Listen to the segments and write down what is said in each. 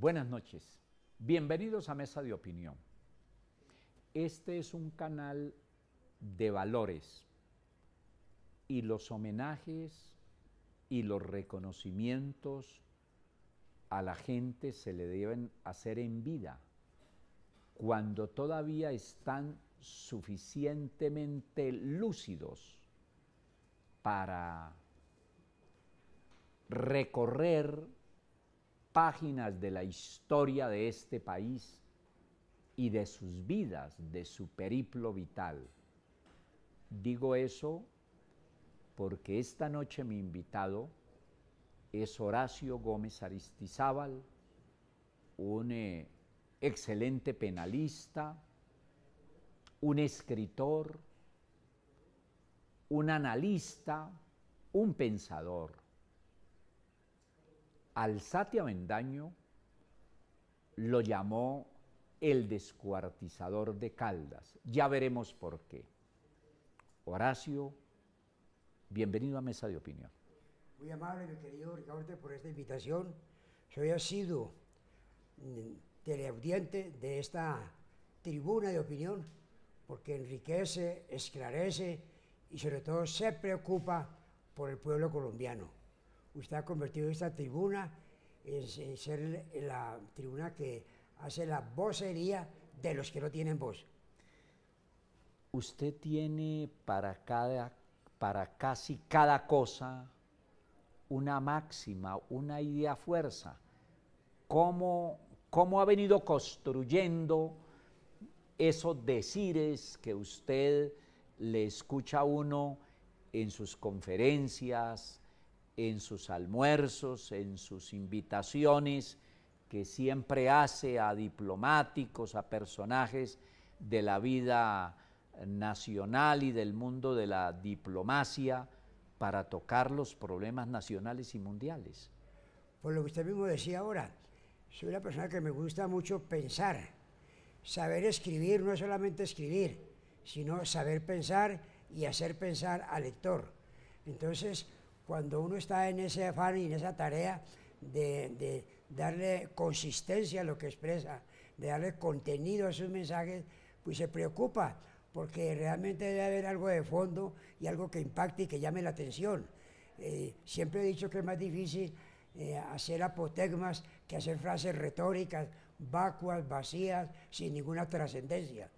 Buenas noches, bienvenidos a Mesa de Opinión. Este es un canal de valores y los homenajes y los reconocimientos a la gente se le deben hacer en vida, cuando todavía están suficientemente lúcidos para recorrer páginas de la historia de este país y de sus vidas, de su periplo vital. Digo eso porque esta noche mi invitado es Horacio Gómez Aristizábal, un excelente penalista, un escritor, un analista, un pensador. Alzate Avendaño lo llamó el descuartizador de Caldas. Ya veremos por qué. Horacio, bienvenido a Mesa de Opinión. Muy amable, mi querido Ricardo, por esta invitación. Soy asiduo teleaudiente de esta tribuna de opinión, porque enriquece, esclarece y sobre todo se preocupa por el pueblo colombiano. Usted ha convertido esta tribuna en ser la tribuna que hace la vocería de los que no tienen voz. Usted tiene para casi cada cosa una máxima, una idea fuerza. ¿Cómo ha venido construyendo esos decires que usted le escucha a uno en sus conferencias, en sus almuerzos, en sus invitaciones que siempre hace a diplomáticos, a personajes de la vida nacional y del mundo de la diplomacia para tocar los problemas nacionales y mundiales? Por lo que usted mismo decía ahora, soy una persona que me gusta mucho pensar. Saber escribir no es solamente escribir, sino saber pensar y hacer pensar al lector. Entonces, cuando uno está en ese afán y en esa tarea de darle consistencia a lo que expresa, de darle contenido a sus mensajes, pues se preocupa, porque realmente debe haber algo de fondo y algo que impacte y que llame la atención. Siempre he dicho que es más difícil hacer apotegmas que hacer frases retóricas, vacuas, vacías, sin ninguna trascendencia.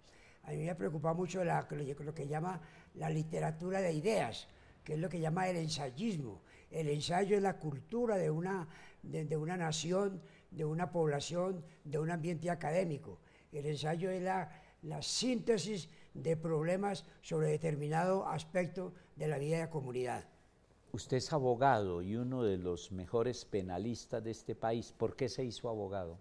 A mí me preocupa mucho lo que llama la literatura de ideas, que es lo que llama el ensayismo. El ensayo es la cultura de una nación, de una población, de un ambiente académico. El ensayo es la síntesis de problemas sobre determinado aspecto de la vida de la comunidad. Usted es abogado y uno de los mejores penalistas de este país. ¿Por qué se hizo abogado?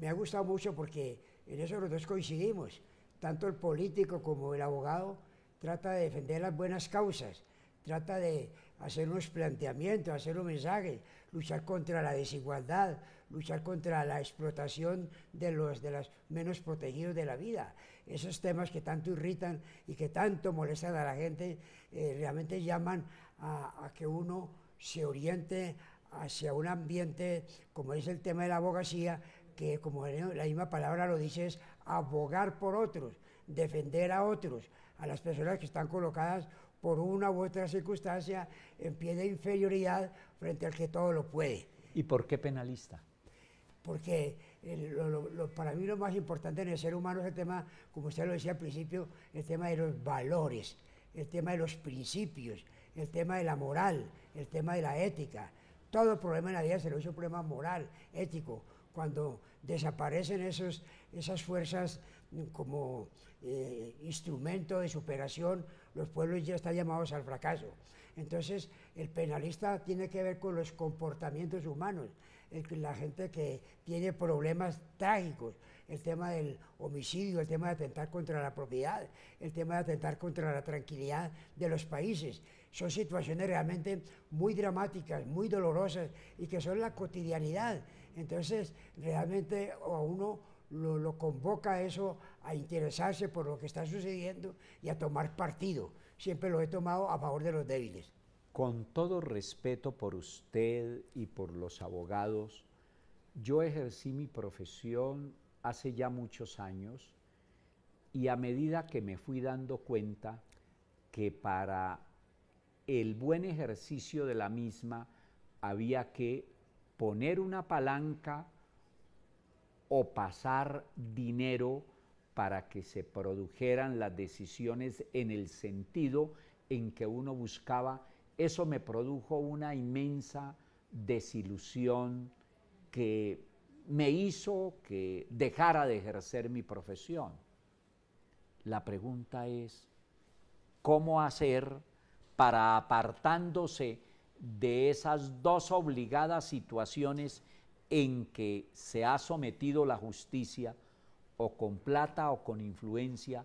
Me ha gustado mucho porque en eso los dos coincidimos. Tanto el político como el abogado trata de defender las buenas causas, trata de hacer unos planteamientos, hacer un mensaje, luchar contra la desigualdad, luchar contra la explotación de los menos protegidos de la vida. Esos temas que tanto irritan y que tanto molestan a la gente, realmente llaman a que uno se oriente hacia un ambiente, como es el tema de la abogacía, que como la misma palabra lo dice, es abogar por otros, defender a otros, a las personas que están colocadas por una u otra circunstancia en pie de inferioridad frente al que todo lo puede. ¿Y por qué penalista? Porque para mí lo más importante en el ser humano es el tema, como usted lo decía al principio, el tema de los valores, el tema de los principios, el tema de la moral, el tema de la ética. Todo problema en la vida se lo hizo un problema moral, ético. Cuando desaparecen esas fuerzas como instrumento de superación, los pueblos ya están llamados al fracaso. Entonces, el penalista tiene que ver con los comportamientos humanos, la gente que tiene problemas trágicos, el tema del homicidio, el tema de atentar contra la propiedad, el tema de atentar contra la tranquilidad de los países. Son situaciones realmente muy dramáticas, muy dolorosas y que son la cotidianidad. Entonces, realmente a uno lo convoca eso a interesarse por lo que está sucediendo y a tomar partido. Siempre lo he tomado a favor de los débiles. Con todo respeto por usted y por los abogados, Yo ejercí mi profesión hace ya muchos años y a medida que me fui dando cuenta que para el buen ejercicio de la misma había que poner una palanca o pasar dinero para que se produjeran las decisiones en el sentido en que uno buscaba, eso me produjo una inmensa desilusión que me hizo que dejara de ejercer mi profesión. La pregunta es, ¿cómo hacer para, apartándose de esas dos obligadas situaciones en que se ha sometido la justicia, o con plata o con influencia,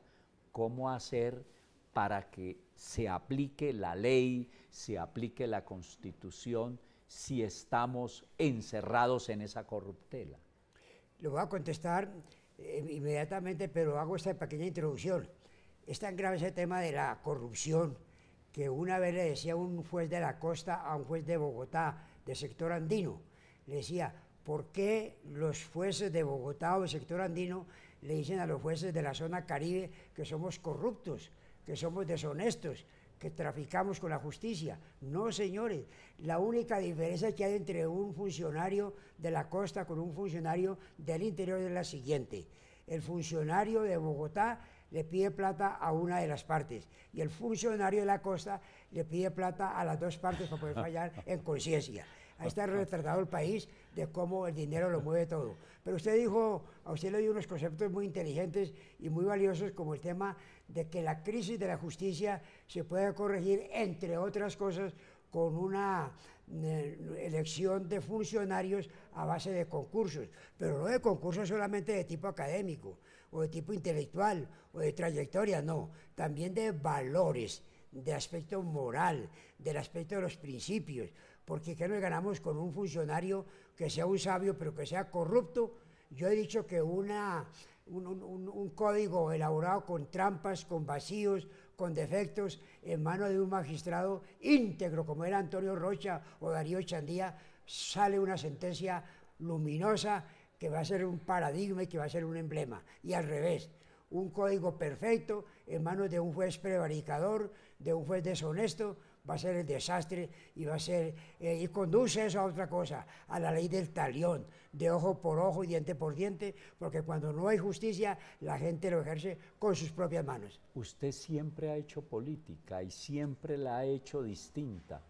cómo hacer para que se aplique la ley, se aplique la Constitución, si estamos encerrados en esa corruptela? Le voy a contestar inmediatamente, pero hago esta pequeña introducción. Es tan grave ese tema de la corrupción que una vez le decía un juez de la costa a un juez de Bogotá, del sector andino, le decía, ¿por qué los jueces de Bogotá o del sector andino le dicen a los jueces de la zona Caribe que somos corruptos, que somos deshonestos, que traficamos con la justicia? No, señores, la única diferencia que hay entre un funcionario de la costa con un funcionario del interior es la siguiente: el funcionario de Bogotá le pide plata a una de las partes y el funcionario de la costa le pide plata a las dos partes para poder fallar en conciencia. Ahí está retratado el país de cómo el dinero lo mueve todo. Pero usted dijo, a usted le dio unos conceptos muy inteligentes y muy valiosos, como el tema de que la crisis de la justicia se puede corregir, entre otras cosas, con una elección de funcionarios a base de concursos, pero no de concursos solamente de tipo académico o de tipo intelectual o de trayectoria, no, también de valores, de aspecto moral, del aspecto de los principios, porque ¿qué nos ganamos con un funcionario que sea un sabio pero que sea corrupto? Yo he dicho que un código elaborado con trampas, con vacíos, con defectos, en manos de un magistrado íntegro como era Antonio Rocha o Darío Chandía, sale una sentencia luminosa que va a ser un paradigma y que va a ser un emblema. Y al revés, un código perfecto en manos de un juez prevaricador, de un juez deshonesto, va a ser el desastre y va a ser, y conduce eso a otra cosa, a la ley del talión, de ojo por ojo y diente por diente, porque cuando no hay justicia, la gente lo ejerce con sus propias manos. Usted siempre ha hecho política y siempre la ha hecho distinta.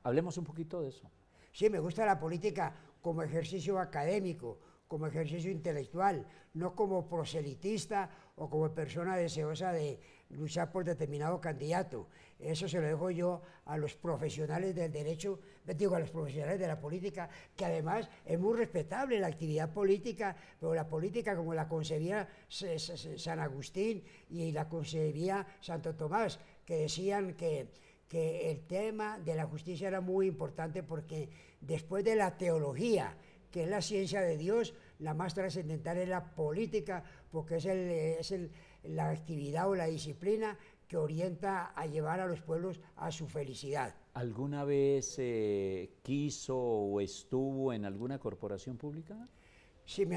Hablemos un poquito de eso. Sí, me gusta la política como ejercicio académico, como ejercicio intelectual, no como proselitista o como persona deseosa de luchar por determinado candidato. Eso se lo dejo yo a los profesionales del derecho, digo, a los profesionales de la política, que además es muy respetable la actividad política, pero la política como la concebía San Agustín y la concebía Santo Tomás, que decían que el tema de la justicia era muy importante porque después de la teología, que es la ciencia de Dios, la más trascendental es la política, porque es la actividad o la disciplina que orienta a llevar a los pueblos a su felicidad. ¿Alguna vez quiso o estuvo en alguna corporación pública? Sí,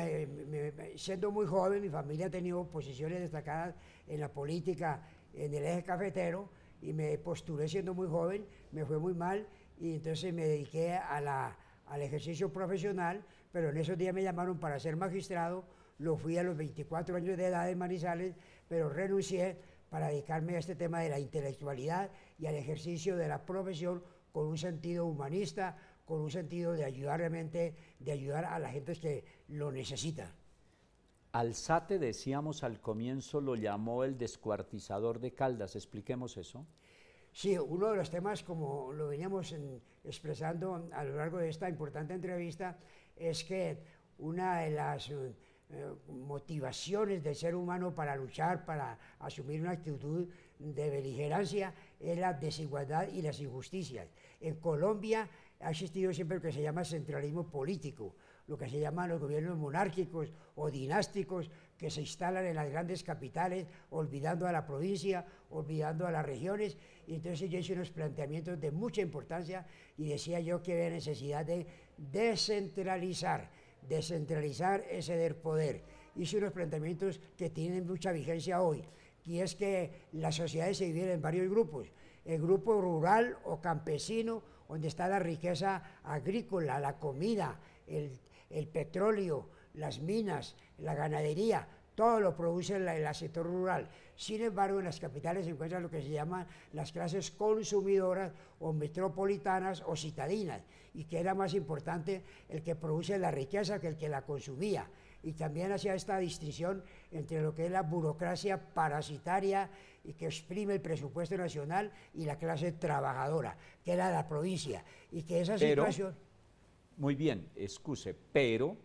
siendo muy joven, mi familia ha tenido posiciones destacadas en la política, en el eje cafetero, y me postulé siendo muy joven, me fue muy mal, y entonces me dediqué al ejercicio profesional, pero en esos días me llamaron para ser magistrado, lo fui a los 24 años de edad en Manizales, pero renuncié para dedicarme a este tema de la intelectualidad y al ejercicio de la profesión con un sentido humanista, con un sentido de ayudar realmente, de ayudar a la gente que lo necesita. Alzate, decíamos al comienzo, lo llamó el descuartizador de Caldas. Expliquemos eso. Sí, uno de los temas, como lo veníamos expresando a lo largo de esta importante entrevista, es que una de las motivaciones del ser humano para luchar, para asumir una actitud de beligerancia, es la desigualdad y las injusticias. En Colombia ha existido siempre lo que se llama centralismo político, lo que se llaman los gobiernos monárquicos o dinásticos que se instalan en las grandes capitales, olvidando a la provincia, olvidando a las regiones. Y entonces yo hice unos planteamientos de mucha importancia y decía yo que había necesidad de descentralizar, descentralizar es ceder poder. Hice unos planteamientos que tienen mucha vigencia hoy, y es que las sociedades se dividen en varios grupos. El grupo rural o campesino, donde está la riqueza agrícola, la comida, el petróleo, las minas, la ganadería, todo lo produce el sector rural. Sin embargo, en las capitales se encuentran lo que se llaman las clases consumidoras o metropolitanas o citadinas, y que era más importante el que produce la riqueza que el que la consumía. Y también hacía esta distinción entre lo que es la burocracia parasitaria y que exprime el presupuesto nacional y la clase trabajadora, que era la provincia, y que esa situación... Muy bien, excuse, pero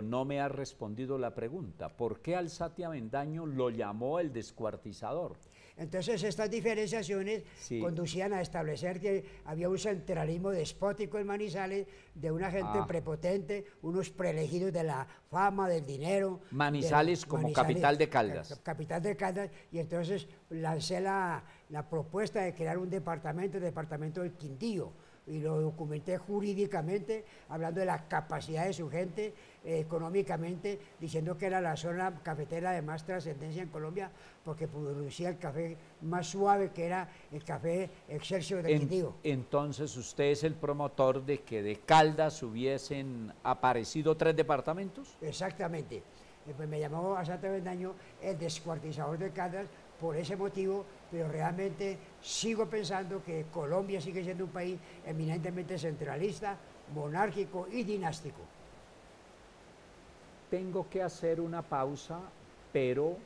no me ha respondido la pregunta. ¿Por qué Alzate Avendaño lo llamó el descuartizador? Entonces estas diferenciaciones conducían a establecer que había un centralismo despótico en Manizales, de una gente prepotente, unos preelegidos de la fama, del dinero. Manizales como capital de Caldas. Capital de Caldas, y entonces lancé la propuesta de crear un departamento, el departamento del Quindío, y lo documenté jurídicamente, hablando de la capacidad de su gente, económicamente, diciendo que era la zona cafetera de más trascendencia en Colombia, porque producía el café más suave, que era el café Excelsior de Quindío. Entonces, ¿usted es el promotor de que de Caldas hubiesen aparecido 3 departamentos? Exactamente. Pues me llamó Alzate Avendaño el descuartizador de Caldas por ese motivo, pero realmente sigo pensando que Colombia sigue siendo un país eminentemente centralista, monárquico y dinástico. Tengo que hacer una pausa, pero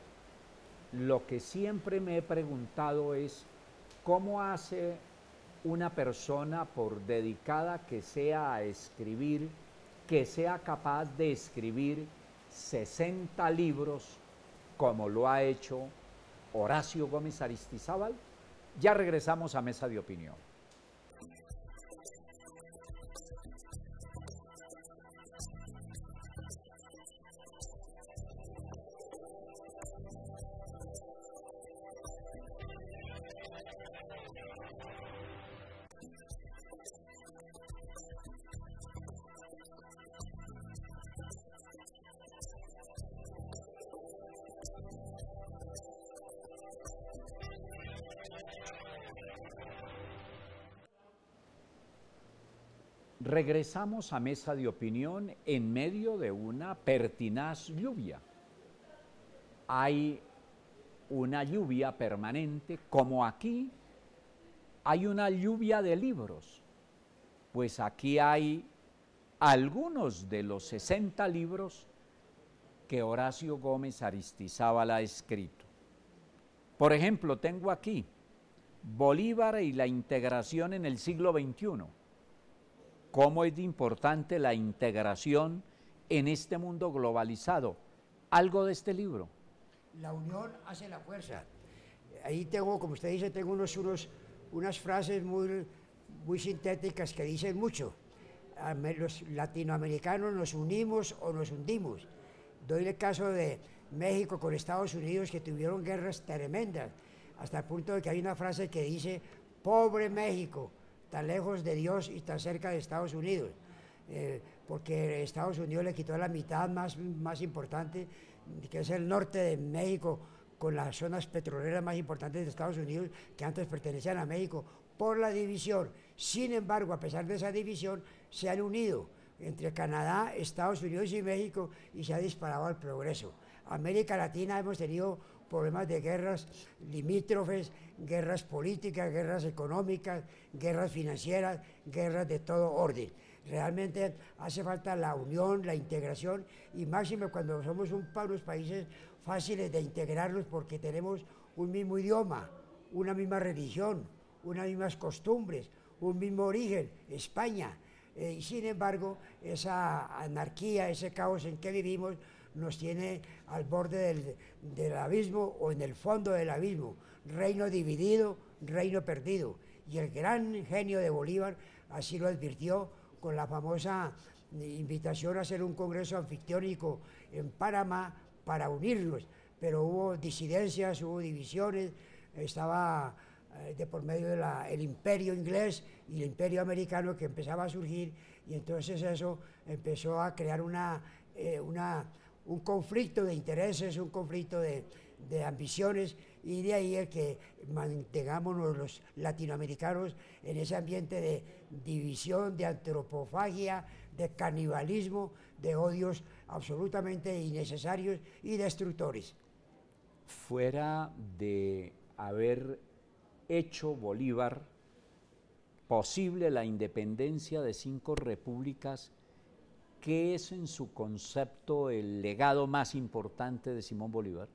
lo que siempre me he preguntado es cómo hace una persona, por dedicada que sea a escribir, que sea capaz de escribir 60 libros como lo ha hecho Horacio Gómez Aristizábal. Ya regresamos a Mesa de Opinión. Regresamos a Mesa de Opinión en medio de una pertinaz lluvia. Hay una lluvia permanente, como aquí hay una lluvia de libros. Pues aquí hay algunos de los 60 libros que Horacio Gómez Aristizábal ha escrito. Por ejemplo, tengo aquí Bolívar y la integración en el siglo XXI. ¿Cómo es importante la integración en este mundo globalizado? Algo de este libro. La unión hace la fuerza. Ahí tengo, como usted dice, tengo unas frases muy sintéticas que dicen mucho. Los latinoamericanos nos unimos o nos hundimos. Doy el caso de México con Estados Unidos, que tuvieron guerras tremendas, hasta el punto de que hay una frase que dice: pobre México, tan lejos de Dios y tan cerca de Estados Unidos, porque Estados Unidos le quitó la mitad más importante, que es el norte de México, con las zonas petroleras más importantes de Estados Unidos, que antes pertenecían a México, por la división. Sin embargo, a pesar de esa división, se han unido entre Canadá, Estados Unidos y México, y se ha disparado el progreso. América Latina hemos tenido problemas de guerras limítrofes, guerras políticas, guerras económicas, guerras financieras, guerras de todo orden. Realmente hace falta la unión, la integración, y máximo cuando somos unos países fáciles de integrarlos, porque tenemos un mismo idioma, una misma religión, unas mismas costumbres, un mismo origen, España. Y sin embargo, esa anarquía, ese caos en que vivimos, nos tiene al borde del abismo, o en el fondo del abismo. Reino dividido, reino perdido. Y el gran genio de Bolívar así lo advirtió con la famosa invitación a hacer un congreso anfictiónico en Panamá para unirlos. Pero hubo disidencias, hubo divisiones, estaba de por medio del imperio inglés y el imperio americano que empezaba a surgir, y entonces eso empezó a crear un conflicto de intereses, un conflicto de ambiciones, y de ahí el que mantengámonos los latinoamericanos en ese ambiente de división, de antropofagia, de canibalismo, de odios absolutamente innecesarios y destructores. Fuera de haber hecho Bolívar posible la independencia de 5 repúblicas, ¿qué es en su concepto el legado más importante de Simón Bolívar?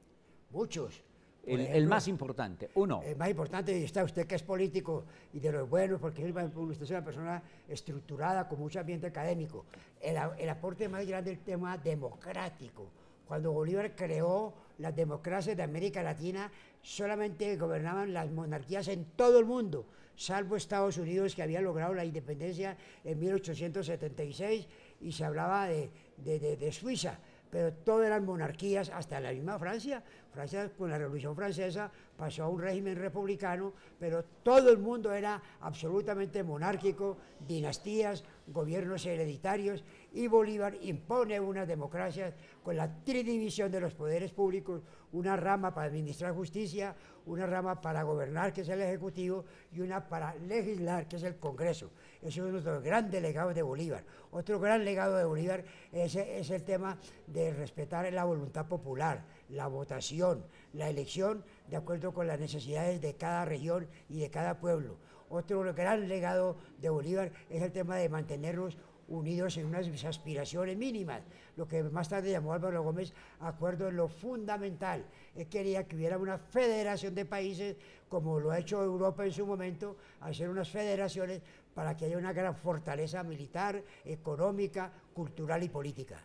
Muchos. El más importante, uno. El más importante, y está usted que es político y de los buenos, porque usted es una persona estructurada con mucho ambiente académico. El aporte más grande del tema democrático. Cuando Bolívar creó las democracias de América Latina, solamente gobernaban las monarquías en todo el mundo, salvo Estados Unidos, que había logrado la independencia en 1876, y se hablaba de Suiza, pero todas eran monarquías, hasta la misma Francia. Francia, con la Revolución Francesa, pasó a un régimen republicano, pero todo el mundo era absolutamente monárquico, dinastías, gobiernos hereditarios, y Bolívar impone una democracia con la tridivisión de los poderes públicos, una rama para administrar justicia, una rama para gobernar, que es el Ejecutivo, y una para legislar, que es el Congreso. Eso es uno de los grandes legados de Bolívar. Otro gran legado de Bolívar es el tema de respetar la voluntad popular, la votación, la elección de acuerdo con las necesidades de cada región y de cada pueblo. Otro gran legado de Bolívar es el tema de mantenernos unidos en unas aspiraciones mínimas, lo que más tarde llamó Álvaro Gómez acuerdo en lo fundamental. Él quería que hubiera una federación de países, como lo ha hecho Europa en su momento, hacer unas federaciones para que haya una gran fortaleza militar, económica, cultural y política.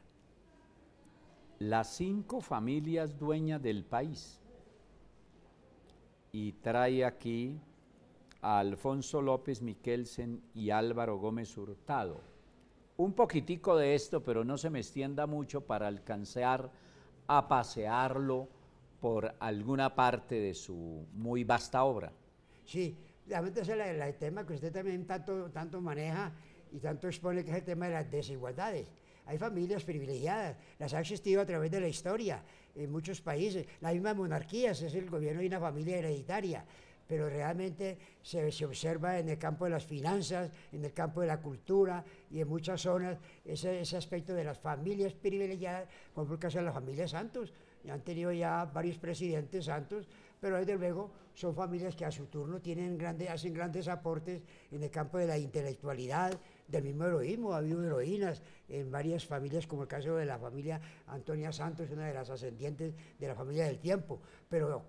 Las 5 familias dueñas del país, y trae aquí a Alfonso López Miquelsen y Álvaro Gómez Hurtado. Un poquitico de esto, pero no se me extienda mucho para alcanzar a pasearlo por alguna parte de su muy vasta obra. Sí, realmente ese es el tema que usted también tanto maneja y tanto expone, que es el tema de las desigualdades. Hay familias privilegiadas, las ha existido a través de la historia en muchos países. Las mismas monarquías, es el gobierno de una familia hereditaria, pero realmente se observa en el campo de las finanzas, en el campo de la cultura y en muchas zonas ese aspecto de las familias privilegiadas, como el caso de la familia Santos. Han tenido ya varios presidentes Santos, pero desde luego son familias que a su turno hacen grandes aportes en el campo de la intelectualidad, del mismo heroísmo. Ha habido heroínas en varias familias, como el caso de la familia Antonia Santos, una de las ascendientes de la familia del Tiempo, pero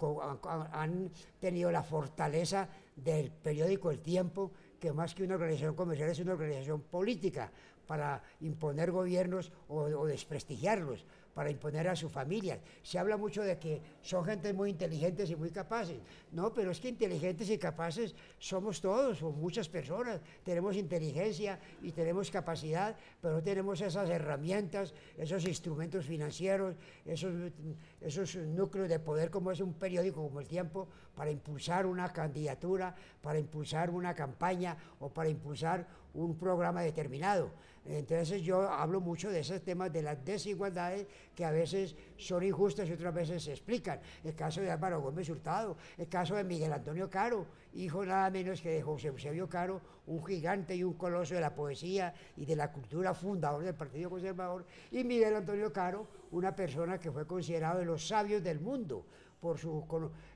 han tenido la fortaleza del periódico El Tiempo, que más que una organización comercial es una organización política para imponer gobiernos o desprestigiarlos, para imponer a sus familias. Se habla mucho de que son gente muy inteligentes y muy capaces. No, pero es que inteligentes y capaces somos todos, son muchas personas. Tenemos inteligencia y tenemos capacidad, pero no tenemos esas herramientas, esos instrumentos financieros, esos núcleos de poder, como es un periódico como El Tiempo, para impulsar una candidatura, para impulsar una campaña o para impulsar un programa determinado. Entonces yo hablo mucho de esos temas de las desigualdades, que a veces son injustas y otras veces se explican. El caso de Álvaro Gómez Hurtado, el caso de Miguel Antonio Caro, hijo nada menos que de José Eusebio Caro, un gigante y un coloso de la poesía y de la cultura, fundador del Partido Conservador, y Miguel Antonio Caro, una persona que fue considerado de los sabios del mundo,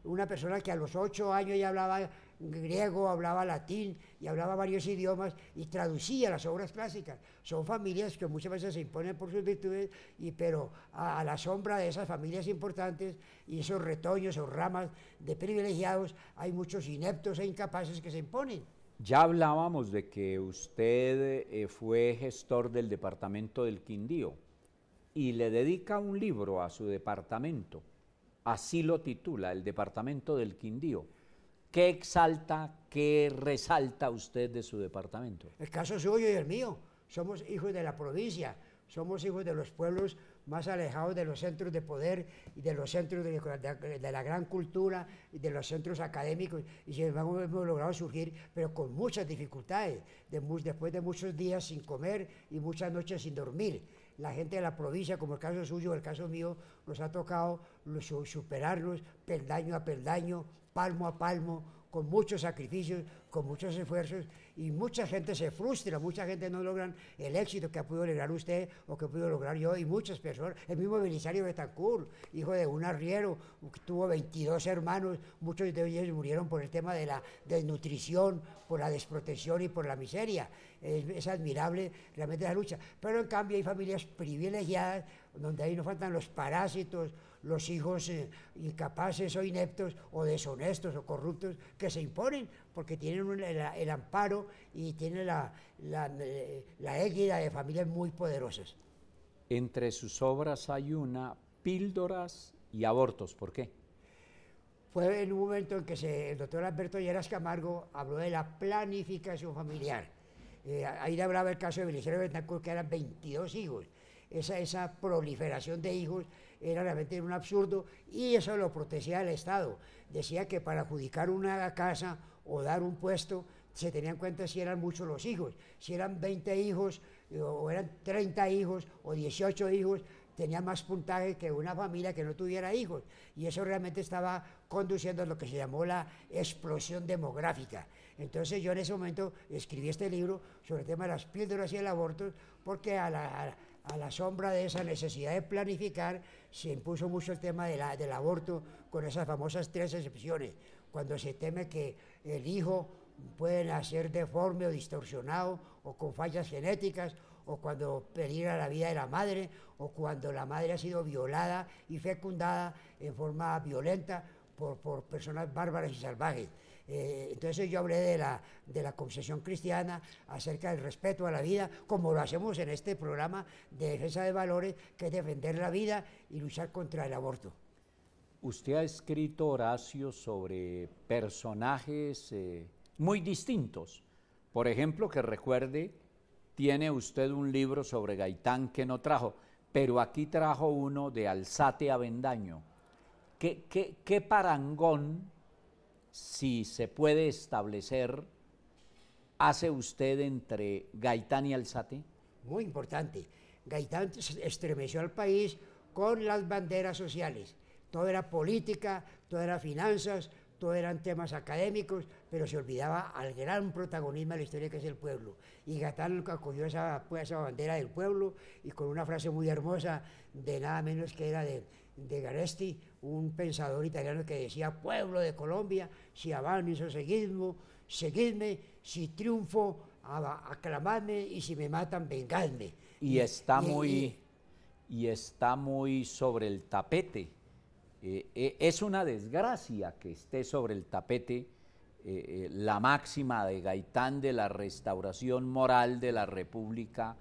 una persona que a los 8 años ya hablaba griego, hablaba latín y hablaba varios idiomas y traducía las obras clásicas. Son familias que muchas veces se imponen por sus virtudes, pero a la sombra de esas familias importantes y esos retoños o ramas de privilegiados hay muchos ineptos e incapaces que se imponen. Ya hablábamos de que usted fue gestor del departamento del Quindío y le dedica un libro a su departamento. Así lo titula, el departamento del Quindío. ¿Qué exalta, qué resalta usted de su departamento? El caso suyo y el mío. Somos hijos de la provincia. Somos hijos de los pueblos más alejados de los centros de poder y de los centros de la gran cultura y de los centros académicos, y sin embargo hemos logrado surgir, pero con muchas dificultades, después de muchos días sin comer y muchas noches sin dormir. La gente de la provincia, como el caso suyo, el caso mío, nos ha tocado superarnos peldaño a peldaño, palmo a palmo, con muchos sacrificios, con muchos esfuerzos, y mucha gente se frustra, mucha gente no logra el éxito que ha podido lograr usted o que he podido lograr yo, y muchas personas. El mismo Belisario Betancur, hijo de un arriero, tuvo 22 hermanos, muchos de ellos murieron por el tema de la desnutrición, por la desprotección y por la miseria. Es admirable realmente la lucha, pero en cambio hay familias privilegiadas donde ahí no faltan los parásitos, los hijos incapaces o ineptos o deshonestos o corruptos que se imponen porque tienen el amparo y tienen la égida de familias muy poderosas. Entre sus obras hay una, Píldoras y abortos. ¿Por qué? Fue en un momento en que el doctor Alberto Lleras Camargo habló de la planificación familiar. Ahí le hablaba el caso de Belisario Betancur, que eran 22 hijos. Esa proliferación de hijos era realmente un absurdo, y eso lo protegía el Estado. Decía que para adjudicar una casa o dar un puesto se tenía en cuenta si eran muchos los hijos. Si eran 20 hijos o eran 30 hijos o 18 hijos, tenía más puntaje que una familia que no tuviera hijos, y eso realmente estaba conduciendo a lo que se llamó la explosión demográfica. Entonces yo en ese momento escribí este libro sobre el tema de las píldoras y el aborto, porque a la sombra de esa necesidad de planificar se impuso mucho el tema del aborto, con esas famosas 3 excepciones: cuando se teme que el hijo puede nacer deforme o distorsionado o con fallas genéticas, o cuando peligra la vida de la madre, o cuando la madre ha sido violada y fecundada en forma violenta por personas bárbaras y salvajes. Entonces yo hablé de la concepción cristiana acerca del respeto a la vida, como lo hacemos en este programa de defensa de valores, que es defender la vida y luchar contra el aborto. Usted ha escrito, Horacio, sobre personajes muy distintos. Por ejemplo, que recuerde, tiene usted un libro sobre Gaitán que no trajo, pero aquí trajo uno de Alzate Avendaño. ¿Qué parangón, si se puede establecer, hace usted entre Gaitán y Alzate? Muy importante. Gaitán estremeció al país con las banderas sociales. Todo era política, todo era finanzas, todo eran temas académicos, pero se olvidaba al gran protagonismo de la historia, que es el pueblo. Y Gaitán acogió esa bandera del pueblo, y con una frase muy hermosa de nada menos que era de Garesti, un pensador italiano, que decía: pueblo de Colombia, si avanzo seguidme, si triunfo aclamadme, y si me matan vengadme. Y está muy sobre el tapete. Es una desgracia que esté sobre el tapete la máxima de Gaitán de la restauración moral de la República.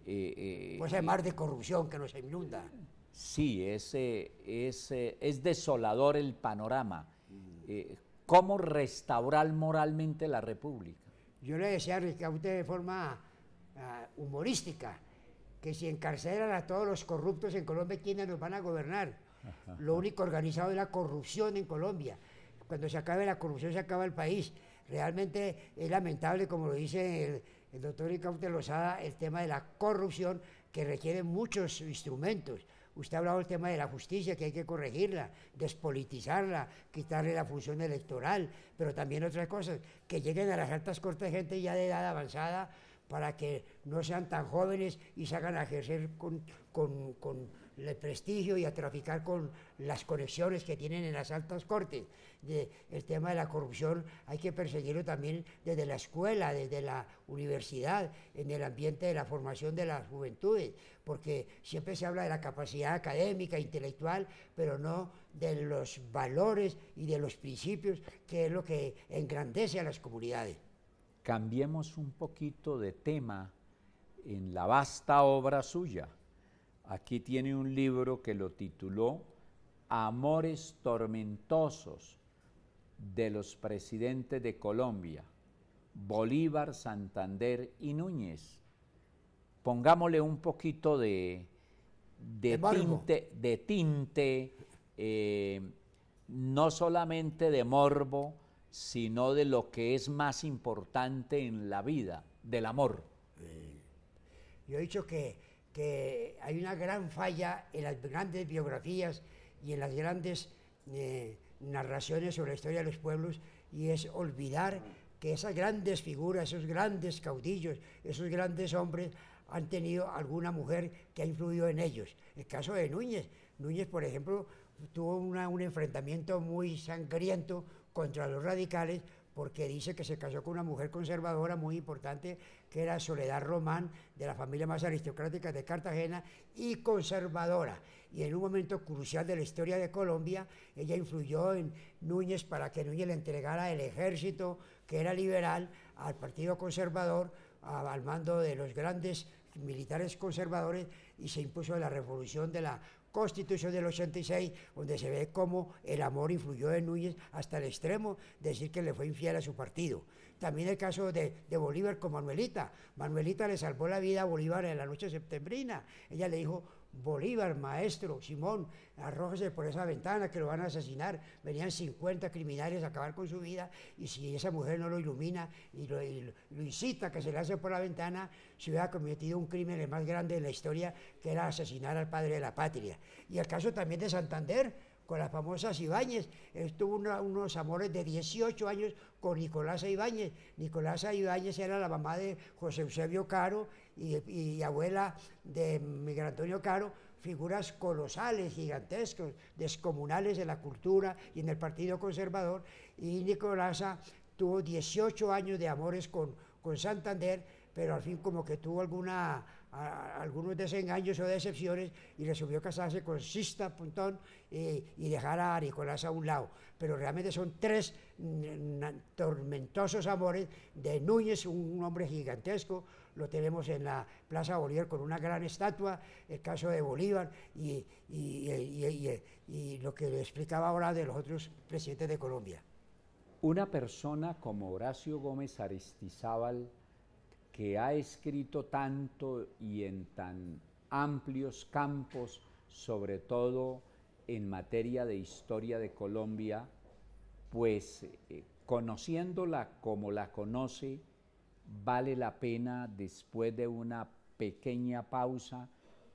Pues el mar de corrupción que nos inunda. Sí, es desolador el panorama. ¿Cómo restaurar moralmente la República? Yo le decía a Ricaute de forma humorística que si encarcelan a todos los corruptos en Colombia, ¿quiénes nos van a gobernar? Lo único organizado es la corrupción en Colombia. Cuando se acabe la corrupción, se acaba el país. Realmente es lamentable, como lo dice el doctor Ricaute Lozada, el tema de la corrupción, que requiere muchos instrumentos. Usted ha hablado del tema de la justicia, que hay que corregirla, despolitizarla, quitarle la función electoral, pero también otras cosas, que lleguen a las altas cortes gente ya de edad avanzada, para que no sean tan jóvenes y se hagan a ejercer con el prestigio y a traficar con las conexiones que tienen en las altas cortes. El tema de la corrupción hay que perseguirlo también desde la escuela, desde la universidad, en el ambiente de la formación de las juventudes, porque siempre se habla de la capacidad académica, intelectual, pero no de los valores y de los principios, que es lo que engrandece a las comunidades. Cambiemos un poquito de tema en la vasta obra suya. Aquí tiene un libro que lo tituló Amores tormentosos de los presidentes de Colombia, Bolívar, Santander y Núñez. pongámosle un poquito De morbo. de tinte, no solamente de morbo, sino de lo que es más importante en la vida, del amor. Yo he dicho que hay una gran falla en las grandes biografías y en las grandes narraciones sobre la historia de los pueblos, y es olvidar que esas grandes figuras, esos grandes caudillos, esos grandes hombres han tenido alguna mujer que ha influido en ellos. El caso de Núñez. Núñez, por ejemplo, tuvo un enfrentamiento muy sangriento contra los radicales, porque dice que se casó con una mujer conservadora muy importante, que era Soledad Román, de la familia más aristocrática de Cartagena, y conservadora. Y en un momento crucial de la historia de Colombia, ella influyó en Núñez para que Núñez le entregara el ejército, que era liberal, al partido conservador, al mando de los grandes militares conservadores, y se impuso la revolución de la Constitución del 86, donde se ve cómo el amor influyó en Núñez hasta el extremo de decir que le fue infiel a su partido. También el caso de Bolívar con Manuelita. Manuelita le salvó la vida a Bolívar en la noche septembrina. Ella le dijo: Bolívar, maestro, Simón, arrójese por esa ventana que lo van a asesinar. Venían 50 criminales a acabar con su vida, y si esa mujer no lo ilumina y lo incita a que se lance por la ventana, se hubiera cometido un crimen el más grande de la historia, que era asesinar al padre de la patria. Y el caso también de Santander, con las famosas Ibáñez. Él tuvo unos amores de 18 años con Nicolasa Ibáñez. Nicolasa Ibáñez era la mamá de José Eusebio Caro y abuela de Miguel Antonio Caro, figuras colosales, gigantescos, descomunales en la cultura y en el Partido Conservador. Y Nicolasa tuvo 18 años de amores con Santander, pero al fin como que tuvo algunos desengaños o decepciones, y resolvió casarse con Sixta Puntón y dejar a Nicolás a un lado. Pero realmente son tres tormentosos amores de Núñez, un hombre gigantesco. Lo tenemos en la Plaza Bolívar con una gran estatua, el caso de Bolívar y lo que le explicaba ahora de los otros presidentes de Colombia. Una persona como Horacio Gómez Aristizábal, que ha escrito tanto y en tan amplios campos, sobre todo en materia de historia de Colombia, pues conociéndola como la conoce, vale la pena, después de una pequeña pausa,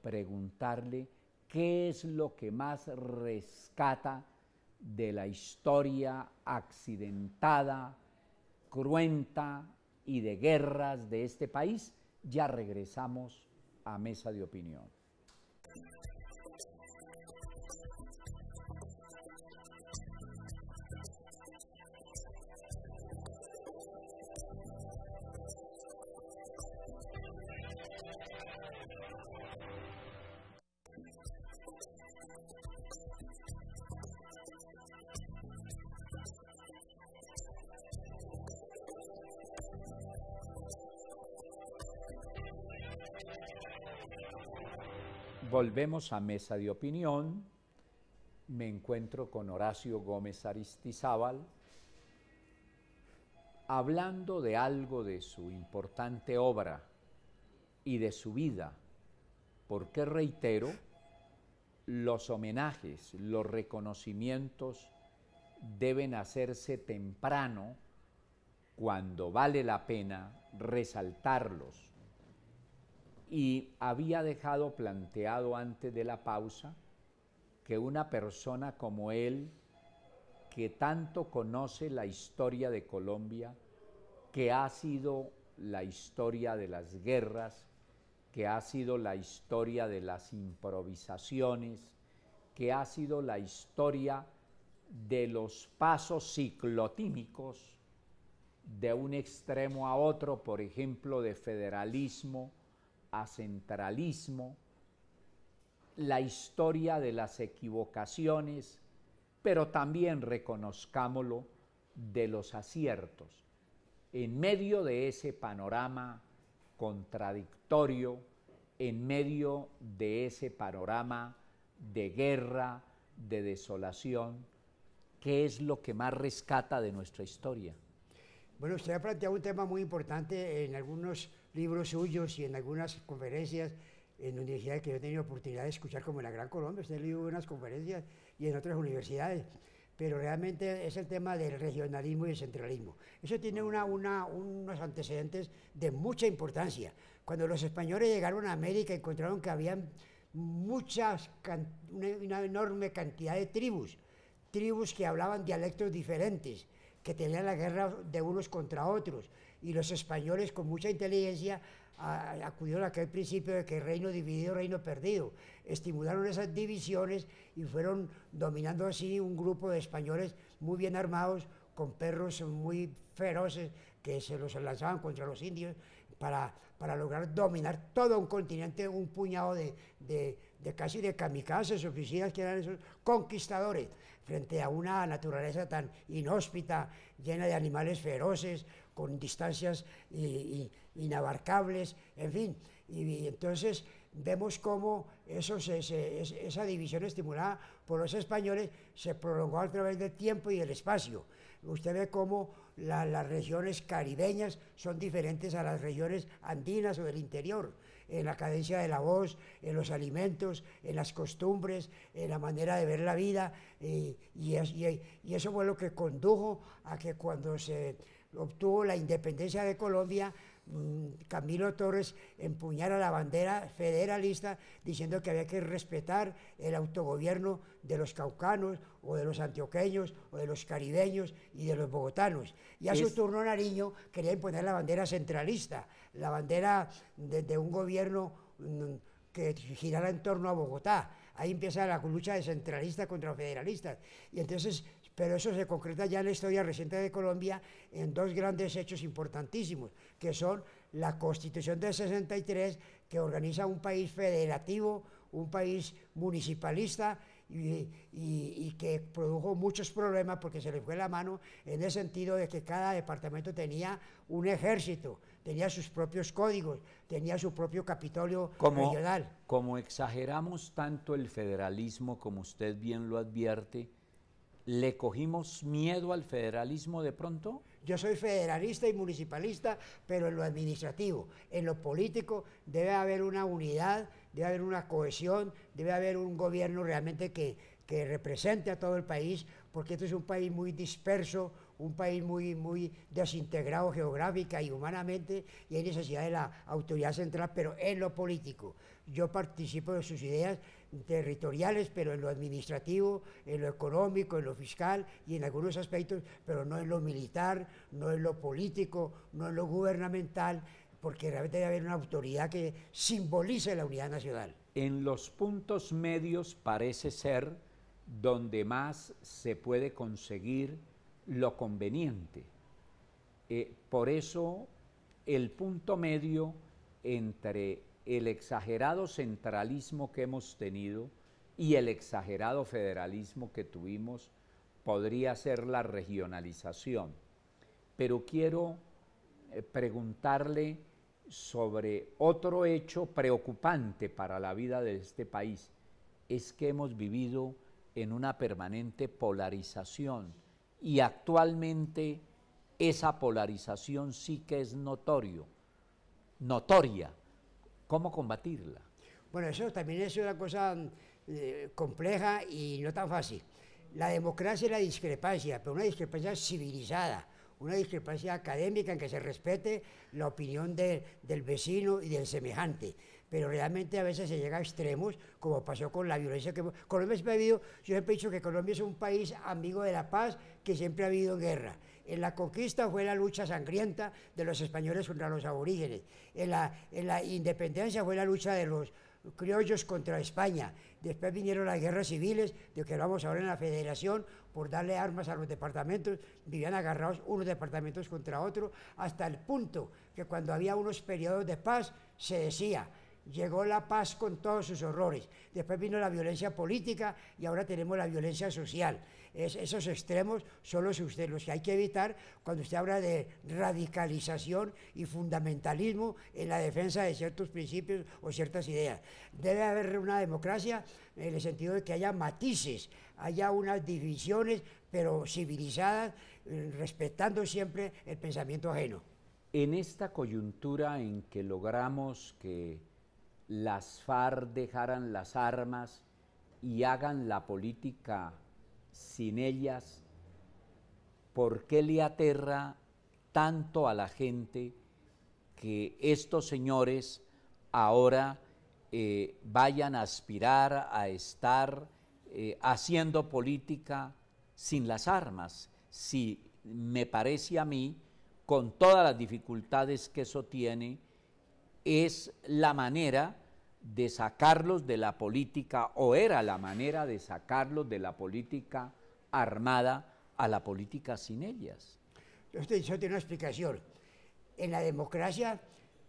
preguntarle qué es lo que más rescata de la historia accidentada, cruenta y de guerras de este país. Ya regresamos a Mesa de Opinión. Volvemos a Mesa de Opinión. Me encuentro con Horacio Gómez Aristizábal, hablando de algo de su importante obra y de su vida, porque reitero, los homenajes, los reconocimientos deben hacerse temprano, cuando vale la pena resaltarlos. Y había dejado planteado antes de la pausa que una persona como él, que tanto conoce la historia de Colombia, que ha sido la historia de las guerras, que ha sido la historia de las improvisaciones, que ha sido la historia de los pasos ciclotímicos de un extremo a otro, por ejemplo, de federalismo a centralismo, la historia de las equivocaciones, pero también, reconozcámoslo, de los aciertos. En medio de ese panorama contradictorio, en medio de ese panorama de guerra, de desolación, ¿qué es lo que más rescata de nuestra historia? Bueno, usted ha planteado un tema muy importante en algunos libros suyos y en algunas conferencias en universidades que yo he tenido oportunidad de escuchar, como en la Gran Colombia, usted leído unas conferencias y en otras universidades, pero realmente es el tema del regionalismo y el centralismo. Eso tiene unos antecedentes de mucha importancia. Cuando los españoles llegaron a América encontraron que había una enorme cantidad de tribus que hablaban dialectos diferentes, que tenían la guerra de unos contra otros, y los españoles con mucha inteligencia acudieron a aquel principio de que reino dividido, reino perdido. Estimularon esas divisiones y fueron dominando así un grupo de españoles muy bien armados, con perros muy feroces que se los lanzaban contra los indios para lograr dominar todo un continente, un puñado de casi de kamikazes o suicidas que eran esos conquistadores, frente a una naturaleza tan inhóspita, llena de animales feroces, con distancias inabarcables, en fin. Y entonces vemos cómo esa división estimulada por los españoles se prolongó a través del tiempo y del espacio. Usted ve cómo las regiones caribeñas son diferentes a las regiones andinas o del interior, en la cadencia de la voz, en los alimentos, en las costumbres, en la manera de ver la vida, y eso fue lo que condujo a que cuando se obtuvo la independencia de Colombia, Camilo Torres empuñara la bandera federalista diciendo que había que respetar el autogobierno de los caucanos o de los antioqueños o de los caribeños y de los bogotanos. Y a su turno Nariño quería imponer la bandera centralista, la bandera de un gobierno que girara en torno a Bogotá. Ahí empieza la lucha de centralistas contra federalistas. Y entonces, pero eso se concreta ya en la historia reciente de Colombia en dos grandes hechos importantísimos, que son la Constitución del 63, que organiza un país federativo, un país municipalista, y que produjo muchos problemas porque se le fue la mano en el sentido de que cada departamento tenía un ejército, tenía sus propios códigos, tenía su propio Capitolio regional. Como exageramos tanto el federalismo, como usted bien lo advierte, ¿le cogimos miedo al federalismo de pronto? Yo soy federalista y municipalista, pero en lo administrativo. En lo político debe haber una unidad, debe haber una cohesión, debe haber un gobierno realmente que represente a todo el país, porque este es un país muy disperso, un país muy desintegrado geográfica y humanamente, y hay necesidad de la autoridad central, pero en lo político. Yo participo de sus ideas territoriales, pero en lo administrativo, en lo económico, en lo fiscal y en algunos aspectos, pero no en lo militar, no en lo político, no en lo gubernamental, porque realmente debe haber una autoridad que simbolice la unidad nacional. En los puntos medios parece ser donde más se puede conseguir lo conveniente. Por eso el punto medio entre el exagerado centralismo que hemos tenido y el exagerado federalismo que tuvimos podría ser la regionalización. Pero quiero preguntarle sobre otro hecho preocupante para la vida de este país. Es que hemos vivido en una permanente polarización y actualmente esa polarización sí que es notoria. ¿Cómo combatirla? Bueno, eso también es una cosa compleja y no tan fácil. La democracia es la discrepancia, pero una discrepancia civilizada, una discrepancia académica en que se respete la opinión del vecino y del semejante. Pero realmente a veces se llega a extremos, como pasó con la violencia que Colombia siempre ha habido. Yo siempre he dicho que Colombia es un país amigo de la paz, que siempre ha habido guerra. En la conquista fue la lucha sangrienta de los españoles contra los aborígenes. En la independencia fue la lucha de los criollos contra España. Después vinieron las guerras civiles, de que hablamos ahora en la Federación, por darle armas a los departamentos. Vivían agarrados unos departamentos contra otros, hasta el punto que cuando había unos periodos de paz, se decía: llegó la paz con todos sus horrores. Después vino la violencia política y ahora tenemos la violencia social. Esos extremos son los que hay que evitar cuando usted habla de radicalización y fundamentalismo en la defensa de ciertos principios o ciertas ideas. Debe haber una democracia en el sentido de que haya matices, haya unas divisiones, pero civilizadas, respetando siempre el pensamiento ajeno. En esta coyuntura en que logramos que las FARC dejaran las armas y hagan la política sin ellas, ¿por qué le aterra tanto a la gente que estos señores ahora vayan a aspirar a estar haciendo política sin las armas? Si me parece a mí, con todas las dificultades que eso tiene, es la manera de sacarlos de la política, o era la manera de sacarlos de la política armada a la política sin ellas. Eso tiene una explicación. En la democracia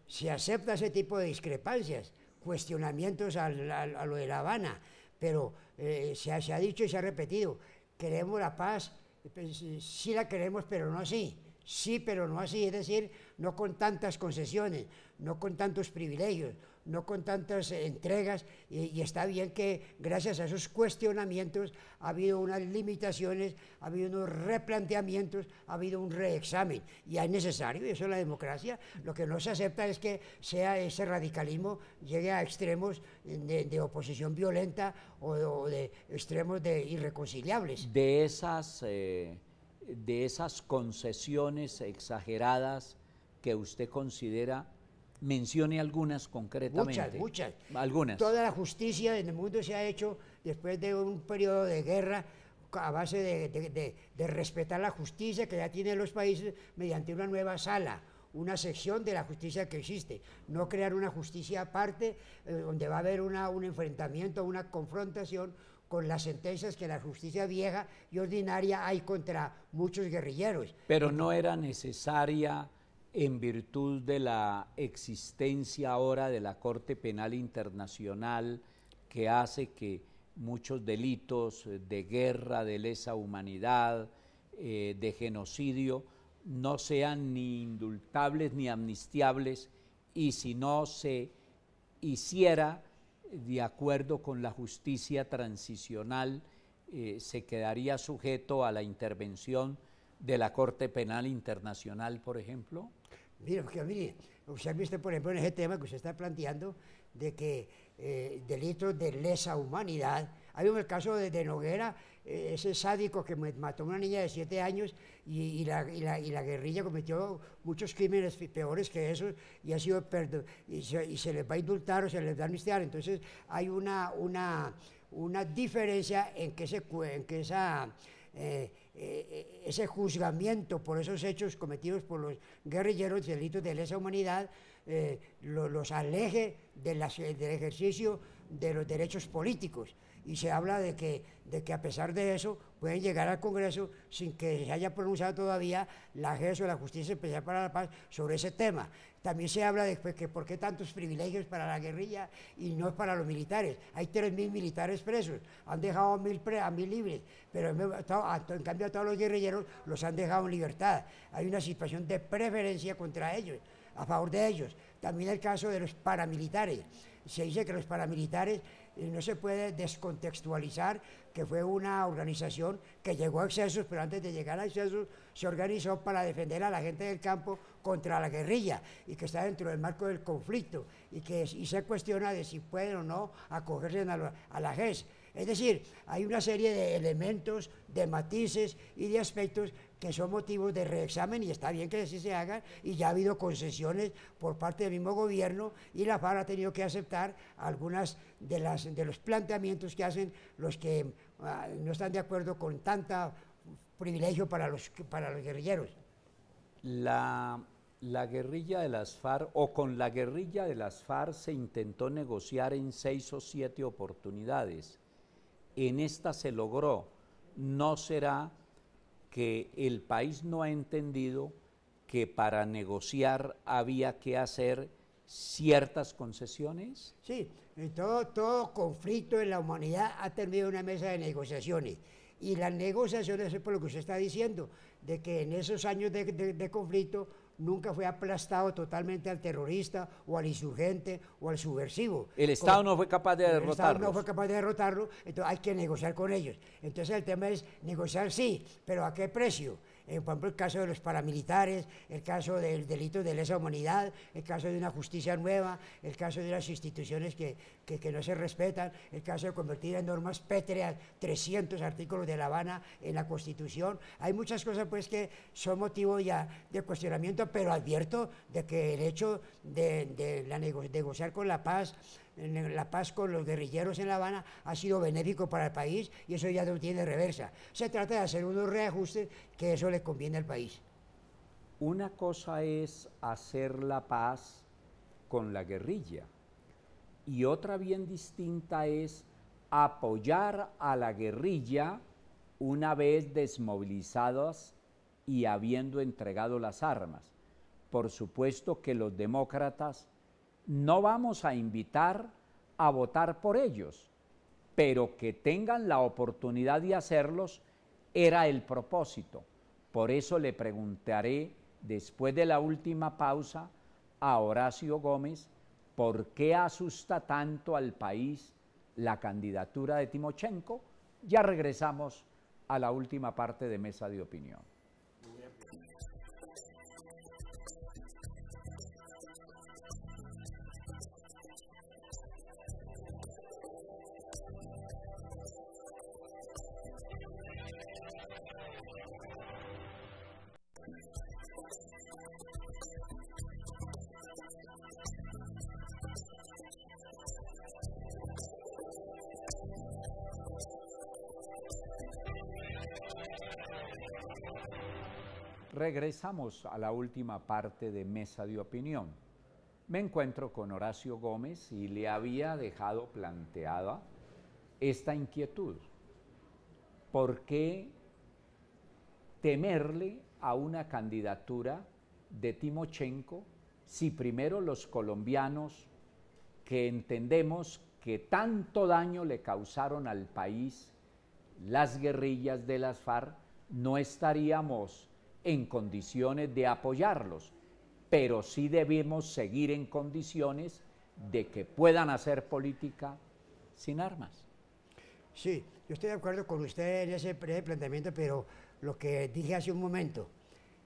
se acepta ese tipo de discrepancias, cuestionamientos a lo de La Habana, pero se ha dicho y se ha repetido, queremos la paz, pues, sí la queremos, pero no así. Sí, pero no así, es decir, no con tantas concesiones, no con tantos privilegios, no con tantas entregas, y está bien que gracias a esos cuestionamientos ha habido unas limitaciones, ha habido unos replanteamientos, ha habido un reexamen, y es necesario, y eso es la democracia. Lo que no se acepta es que sea ese radicalismo llegue a extremos de oposición violenta o de extremos de irreconciliables. De esas concesiones exageradas que usted considera, mencione algunas concretamente. Muchas. Algunas. Toda la justicia en el mundo se ha hecho después de un periodo de guerra a base de respetar la justicia que ya tienen los países mediante una nueva sala, una sección de la justicia que existe, no crear una justicia aparte donde va a haber un enfrentamiento, una confrontación con las sentencias que la justicia vieja y ordinaria hay contra muchos guerrilleros. Pero no era necesaria, en virtud de la existencia ahora de la Corte Penal Internacional, que hace que muchos delitos de guerra, de lesa humanidad, de genocidio, no sean ni indultables ni amnistiables, y si no se hiciera de acuerdo con la justicia transicional, se quedaría sujeto a la intervención de la Corte Penal Internacional, por ejemplo? Mire, usted ha visto, por ejemplo, en ese tema que usted está planteando, de que delitos de lesa humanidad, hay un caso de Noguera, ese sádico que mató a una niña de 7 años y la guerrilla cometió muchos crímenes peores que esos y ha sido y se les va a indultar o se les va a amnistiar. Entonces hay una diferencia en que ese juzgamiento por esos hechos cometidos por los guerrilleros, delitos de lesa humanidad, los aleje del ejercicio de los derechos políticos. Y se habla de que a pesar de eso pueden llegar al Congreso sin que se haya pronunciado todavía la JES o la Justicia Especial para la Paz sobre ese tema. También se habla de que por qué tantos privilegios para la guerrilla y no para los militares. Hay 3.000 militares presos, han dejado a 1.000 libres, pero en cambio a todos los guerrilleros los han dejado en libertad. Hay una situación de preferencia contra ellos, a favor de ellos. También el caso de los paramilitares. Se dice que los paramilitares no se puede descontextualizar que fue una organización que llegó a excesos, pero antes de llegar a excesos se organizó para defender a la gente del campo contra la guerrilla y que está dentro del marco del conflicto y se cuestiona de si pueden o no acogerse a la JES. Es decir, hay una serie de elementos, de matices y de aspectos que son motivos de reexamen y está bien que así se hagan, y ya ha habido concesiones por parte del mismo gobierno y la FARC ha tenido que aceptar algunas de los planteamientos que hacen los que no están de acuerdo con tanta privilegio para los guerrilleros. La guerrilla de las FARC, o con la guerrilla de las FARC se intentó negociar en 6 o 7 oportunidades. En esta se logró. ¿No será que el país no ha entendido que para negociar había que hacer ciertas concesiones? Sí, todo conflicto en la humanidad ha tenido una mesa de negociaciones. Y las negociaciones es por lo que usted está diciendo, de que en esos años de conflicto nunca fue aplastado totalmente al terrorista o al insurgente o al subversivo. El Estado no fue capaz de derrotarlo. El Estado no fue capaz de derrotarlo, entonces hay que negociar con ellos. Entonces el tema es negociar sí, pero ¿a qué precio? por ejemplo, el caso de los paramilitares, el caso del delito de lesa humanidad, el caso de una justicia nueva, el caso de las instituciones que no se respetan, el caso de convertir en normas pétreas 300 artículos de La Habana en la Constitución. Hay muchas cosas pues que son motivo ya de cuestionamiento, pero advierto de que el hecho de negociar con la paz con los guerrilleros en La Habana ha sido benéfico para el país y eso ya no tiene reversa. Se trata de hacer unos reajustes que eso le conviene al país. Una cosa es hacer la paz con la guerrilla y otra bien distinta es apoyar a la guerrilla una vez desmovilizadas y habiendo entregado las armas. Por supuesto que los demócratas no vamos a invitar a votar por ellos, pero que tengan la oportunidad de hacerlos era el propósito. Por eso le preguntaré, después de la última pausa, a Horacio Gómez, ¿por qué asusta tanto al país la candidatura de Timochenko? Ya regresamos a la última parte de Mesa de Opinión. Regresamos a la última parte de Mesa de Opinión. Me encuentro con Horacio Gómez y le había dejado planteada esta inquietud. ¿Por qué temerle a una candidatura de Timochenko si primero los colombianos, que entendemos que tanto daño le causaron al país las guerrillas de las FARC, no estaríamos en condiciones de apoyarlos, pero sí debemos seguir en condiciones de que puedan hacer política sin armas? Sí, yo estoy de acuerdo con usted en ese planteamiento, pero lo que dije hace un momento,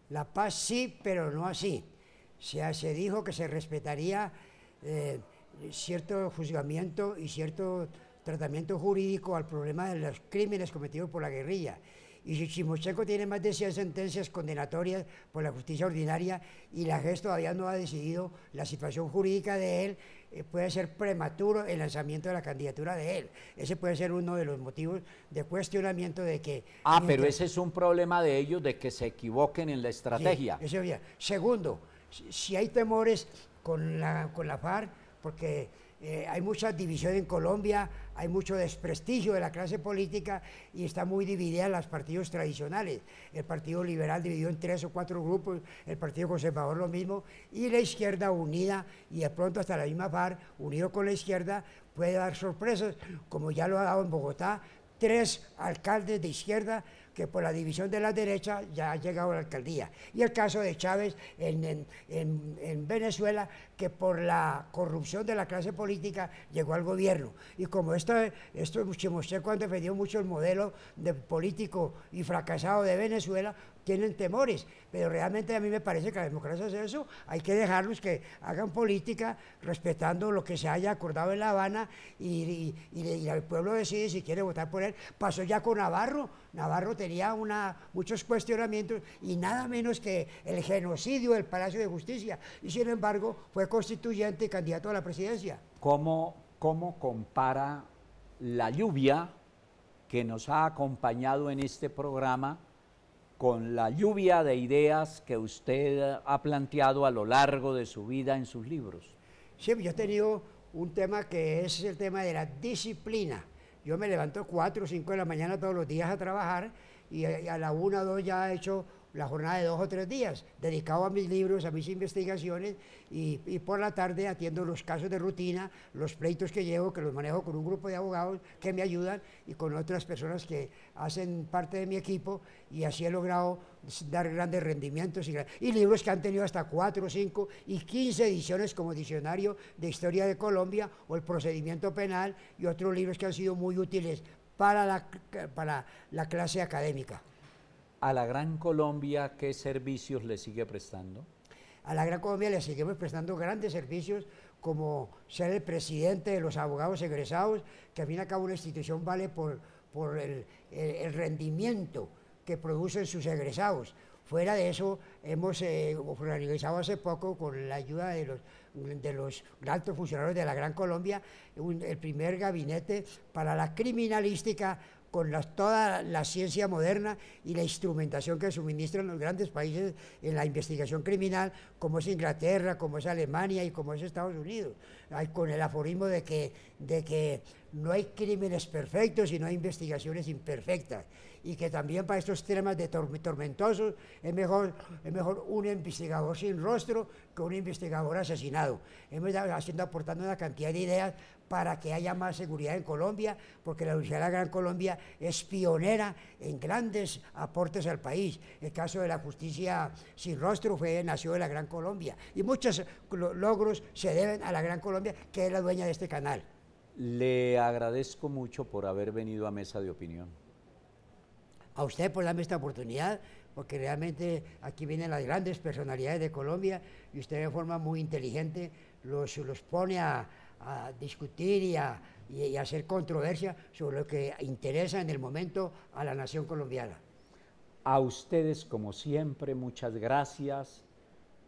la paz sí, pero no así. Se dijo que se respetaría cierto juzgamiento y cierto tratamiento jurídico al problema de los crímenes cometidos por la guerrilla. Y si Timochenko tiene más de 100 sentencias condenatorias por la justicia ordinaria y la JES todavía no ha decidido la situación jurídica de él, puede ser prematuro el lanzamiento de la candidatura de él. Ese puede ser uno de los motivos de cuestionamiento de que... pero ese es un problema de ellos, de que se equivoquen en la estrategia. Sí, eso ya. Segundo, si hay temores con la FARC, porque hay mucha división en Colombia, hay mucho desprestigio de la clase política y está muy dividida en los partidos tradicionales. El Partido Liberal dividió en 3 o 4 grupos, el Partido Conservador lo mismo, y la izquierda unida, y de pronto hasta la misma FARC, unido con la izquierda, puede dar sorpresas, como ya lo ha dado en Bogotá, 3 alcaldes de izquierda que por la división de la derecha ya ha llegado a la alcaldía. Y el caso de Chávez en Venezuela, que por la corrupción de la clase política llegó al gobierno. Y como esto Timochenko han defendido mucho el modelo de político y fracasado de Venezuela, tienen temores, pero realmente a mí me parece que la democracia es eso, hay que dejarlos que hagan política respetando lo que se haya acordado en La Habana y el pueblo decide si quiere votar por él. Pasó ya con Navarro tenía muchos cuestionamientos y nada menos que el genocidio del Palacio de Justicia, y sin embargo fue constituyente y candidato a la presidencia. ¿Cómo compara la lluvia que nos ha acompañado en este programa con la lluvia de ideas que usted ha planteado a lo largo de su vida en sus libros? Sí, yo he tenido un tema que es el tema de la disciplina. Yo me levanto 4 o 5 de la mañana todos los días a trabajar y a la 1 o 2 ya he hecho la jornada de 2 o 3 días, dedicado a mis libros, a mis investigaciones, y por la tarde atiendo los casos de rutina, los pleitos que llevo, que los manejo con un grupo de abogados que me ayudan y con otras personas que hacen parte de mi equipo, y así he logrado dar grandes rendimientos y libros que han tenido hasta 4, 5 y 15 ediciones como Diccionario de Historia de Colombia o El Procedimiento Penal, y otros libros que han sido muy útiles para la clase académica. ¿A la Gran Colombia qué servicios le sigue prestando? A la Gran Colombia le seguimos prestando grandes servicios como ser el presidente de los abogados egresados, que al fin y al cabo una institución vale por el rendimiento que producen sus egresados. Fuera de eso, hemos organizado hace poco, con la ayuda de los altos funcionarios de la Gran Colombia, el primer gabinete para la criminalística, con toda la ciencia moderna y la instrumentación que suministran los grandes países en la investigación criminal, como es Inglaterra, como es Alemania y como es Estados Unidos, con el aforismo de que no hay crímenes perfectos, sino hay investigaciones imperfectas, y que también para estos temas tormentosos es mejor un investigador sin rostro que un investigador asesinado. Hemos aportando una cantidad de ideas para que haya más seguridad en Colombia, porque la Universidad de la Gran Colombia es pionera en grandes aportes al país. El caso de la justicia sin rostro nació de la Gran Colombia, y muchos logros se deben a la Gran Colombia, que es la dueña de este canal. Le agradezco mucho por haber venido a Mesa de Opinión. A usted por darme esta oportunidad, porque realmente aquí vienen las grandes personalidades de Colombia, y usted de forma muy inteligente los pone a discutir y a hacer controversia sobre lo que interesa en el momento a la nación colombiana. A ustedes, como siempre, muchas gracias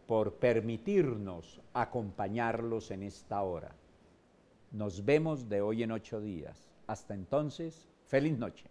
por permitirnos acompañarlos en esta hora. Nos vemos de hoy en 8 días. Hasta entonces, feliz noche.